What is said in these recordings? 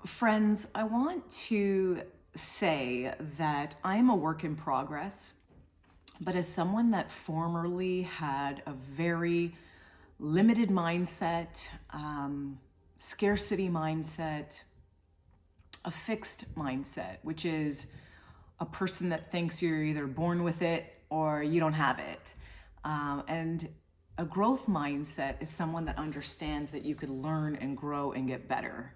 Friends, I want to say that I'm a work in progress, but as someone that formerly had a very limited mindset, scarcity mindset, a fixed mindset, which is a person that thinks you're either born with it or you don't have it. And a growth mindset is someone that understands that you could learn and grow and get better.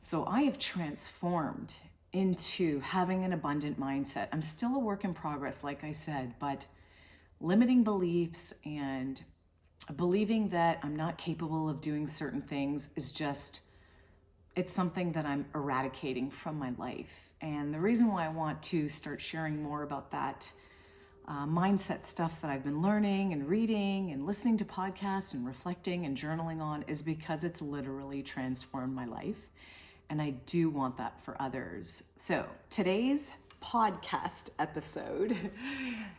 So I have transformed into having an abundant mindset. I'm still a work in progress, like I said, but limiting beliefs and believing that I'm not capable of doing certain things is just, it's something that I'm eradicating from my life. And the reason why I want to start sharing more about that mindset stuff that I've been learning and reading and listening to podcasts and reflecting and journaling on is because it's literally transformed my life. And I do want that for others. So today's podcast episode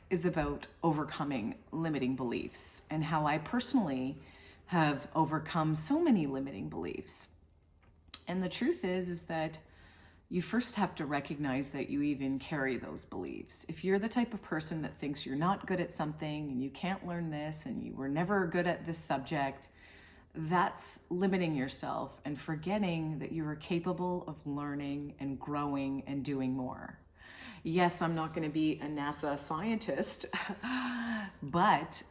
is about overcoming limiting beliefs and how I personally have overcome so many limiting beliefs. And the truth is that you first have to recognize that you even carry those beliefs. If you're the type of person that thinks you're not good at something and you can't learn this and you were never good at this subject, that's limiting yourself and forgetting that you are capable of learning and growing and doing more. Yes, I'm not going to be a NASA scientist, but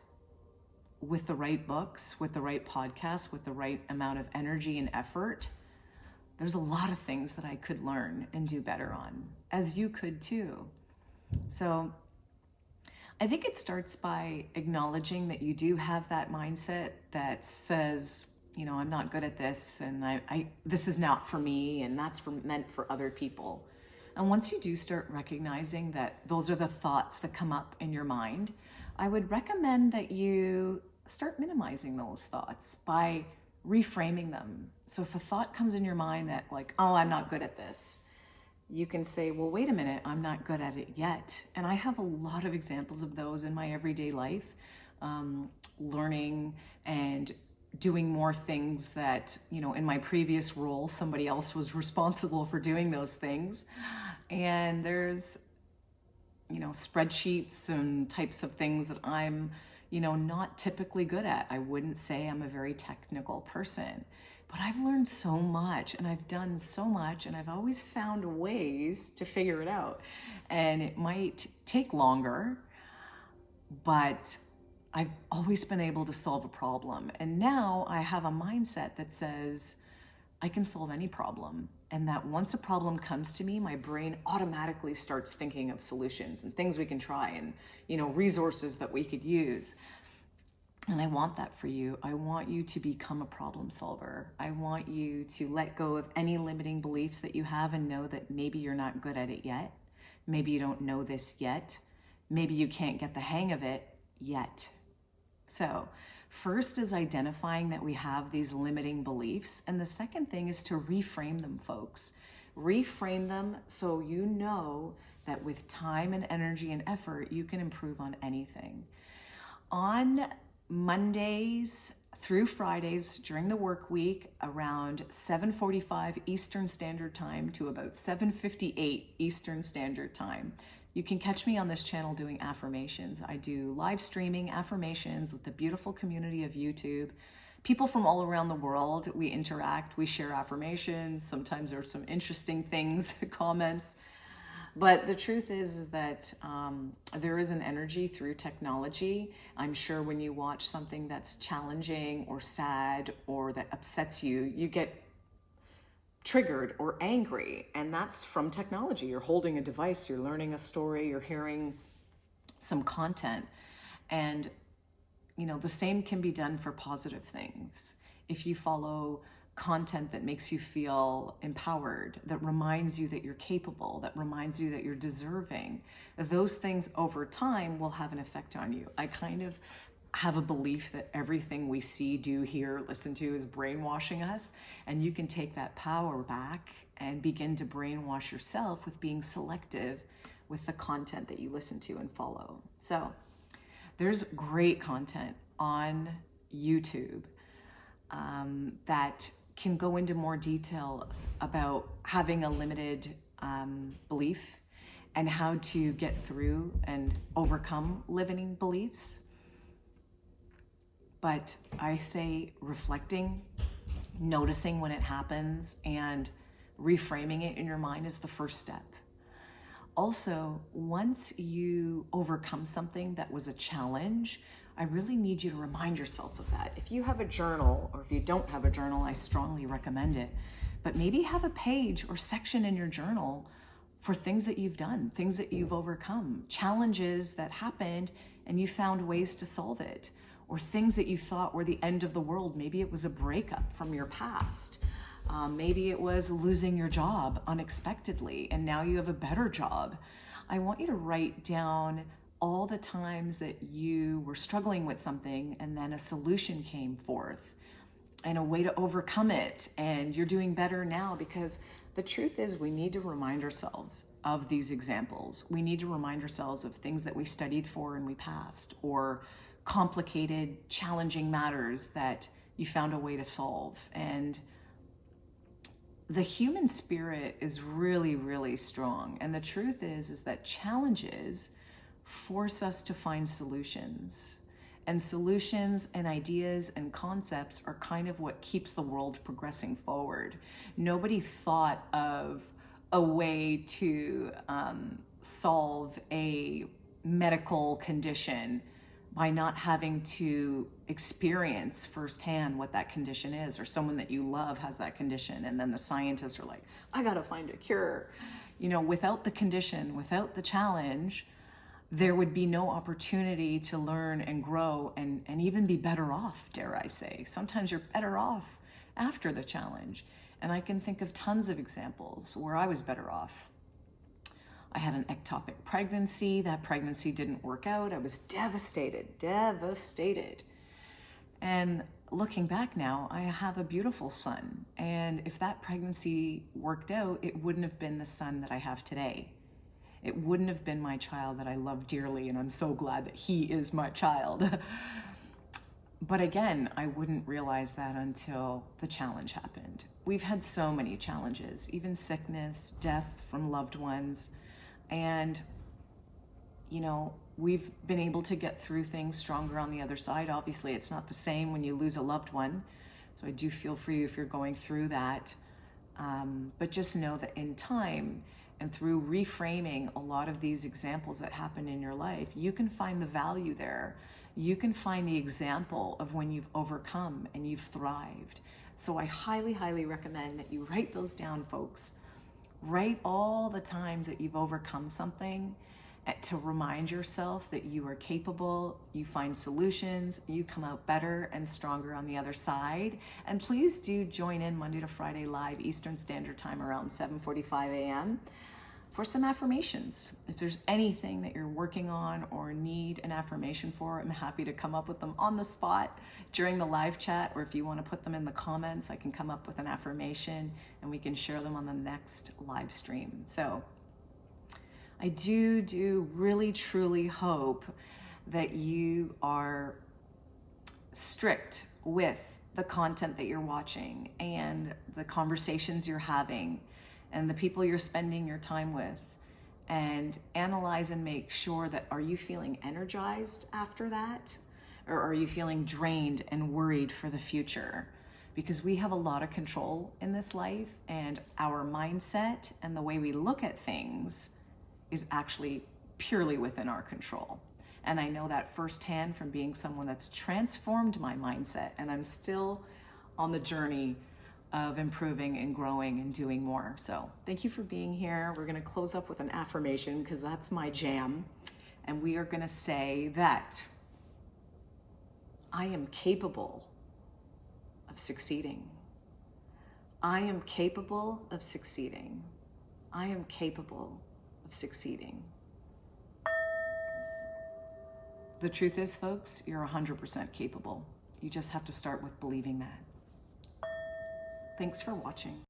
with the right books, with the right podcasts, with the right amount of energy and effort, there's a lot of things that I could learn and do better on, as you could too. So I think it starts by acknowledging that you do have that mindset that says, you know, I'm not good at this and I this is not for me and that's meant for other people. And once you do start recognizing that those are the thoughts that come up in your mind, I would recommend that you start minimizing those thoughts by reframing them. So if a thought comes in your mind that like, oh, I'm not good at this, you can say, well, wait a minute, I'm not good at it yet. And I have a lot of examples of those in my everyday life, learning and doing more things that, you know, in my previous role, somebody else was responsible for doing those things. And there's, you know, spreadsheets and types of things that I'm, you know, not typically good at. I wouldn't say I'm a very technical person. But I've learned so much and I've done so much and I've always found ways to figure it out. And it might take longer, but I've always been able to solve a problem. And now I have a mindset that says I can solve any problem. And that once a problem comes to me, my brain automatically starts thinking of solutions and things we can try and, you know, resources that we could use. And I want that for you. I want you to become a problem solver. I want you to let go of any limiting beliefs that you have and know that maybe you're not good at it yet. Maybe you don't know this yet. Maybe you can't get the hang of it yet. So first is identifying that we have these limiting beliefs. And the second thing is to reframe them, folks. Reframe them so you know that with time and energy and effort, you can improve on anything. On Mondays through Fridays during the work week around 7:45 Eastern Standard Time to about 7:58 Eastern Standard Time. You can catch me on this channel doing affirmations. I do live streaming affirmations with the beautiful community of YouTube. People from all around the world, we interact, we share affirmations. Sometimes there are some interesting things, comments. But the truth is that there is an energy through technology. I'm sure when you watch something that's challenging or sad or that upsets you, you get triggered or angry. And that's from technology. You're holding a device, you're learning a story, you're hearing some content. And, you know, the same can be done for positive things. If you follow content that makes you feel empowered, that reminds you that you're capable, that reminds you that you're deserving, those things over time will have an effect on you. I kind of have a belief that everything we see, do, hear, listen to is brainwashing us, and you can take that power back and begin to brainwash yourself with being selective with the content that you listen to and follow. So there's great content on YouTube that can go into more details about having a limited belief and how to get through and overcome limiting beliefs. But I say reflecting, noticing when it happens, and reframing it in your mind is the first step. Also, once you overcome something that was a challenge, I really need you to remind yourself of that. If you have a journal, or if you don't have a journal, I strongly recommend it. But maybe have a page or section in your journal for things that you've done, things that you've overcome, challenges that happened and you found ways to solve it, or things that you thought were the end of the world. Maybe it was a breakup from your past. Maybe it was losing your job unexpectedly and now you have a better job. I want you to write down all the times that you were struggling with something and then a solution came forth and a way to overcome it, and you're doing better now. Because the truth is, we need to remind ourselves of these examples. We need to remind ourselves of things that we studied for and we passed, or complicated, challenging matters that you found a way to solve. And the human spirit is really, really strong. And the truth is that challenges force us to find solutions. And solutions and ideas and concepts are kind of what keeps the world progressing forward. Nobody thought of a way to solve a medical condition by not having to experience firsthand what that condition is, or someone that you love has that condition. And then the scientists are like, I gotta find a cure. You know, without the condition, without the challenge, there would be no opportunity to learn and grow and even be better off, dare I say. Sometimes you're better off after the challenge. And I can think of tons of examples where I was better off. I had an ectopic pregnancy. That pregnancy didn't work out. I was devastated. And looking back now, I have a beautiful son. And if that pregnancy worked out, it wouldn't have been the son that I have today. It wouldn't have been my child that I love dearly, and I'm so glad that he is my child. But again, I wouldn't realize that until the challenge happened. We've had so many challenges, even sickness, death from loved ones. And, you know, we've been able to get through things stronger on the other side. Obviously, it's not the same when you lose a loved one. So I do feel for you if you're going through that. But just know that in time, and through reframing a lot of these examples that happen in your life, you can find the value there. You can find the example of when you've overcome and you've thrived. So I highly, highly recommend that you write those down, folks. Write all the times that you've overcome something to remind yourself that you are capable, you find solutions, you come out better and stronger on the other side. And please do join in Monday to Friday live Eastern Standard Time around 7:45 a.m. for some affirmations. If there's anything that you're working on or need an affirmation for, I'm happy to come up with them on the spot during the live chat, or if you want to put them in the comments, I can come up with an affirmation and we can share them on the next live stream. So I do really, truly hope that you are strict with the content that you're watching and the conversations you're having and the people you're spending your time with, and analyze and make sure that, are you feeling energized after that? Or are you feeling drained and worried for the future? Because we have a lot of control in this life, and our mindset and the way we look at things is actually purely within our control. And I know that firsthand from being someone that's transformed my mindset, and I'm still on the journey of improving and growing and doing more. So thank you for being here. We're gonna close up with an affirmation because that's my jam. And we are gonna say that I am capable of succeeding. I am capable of succeeding. I am capable of succeeding. The truth is, folks, you're 100% capable. You just have to start with believing that. Thanks for watching.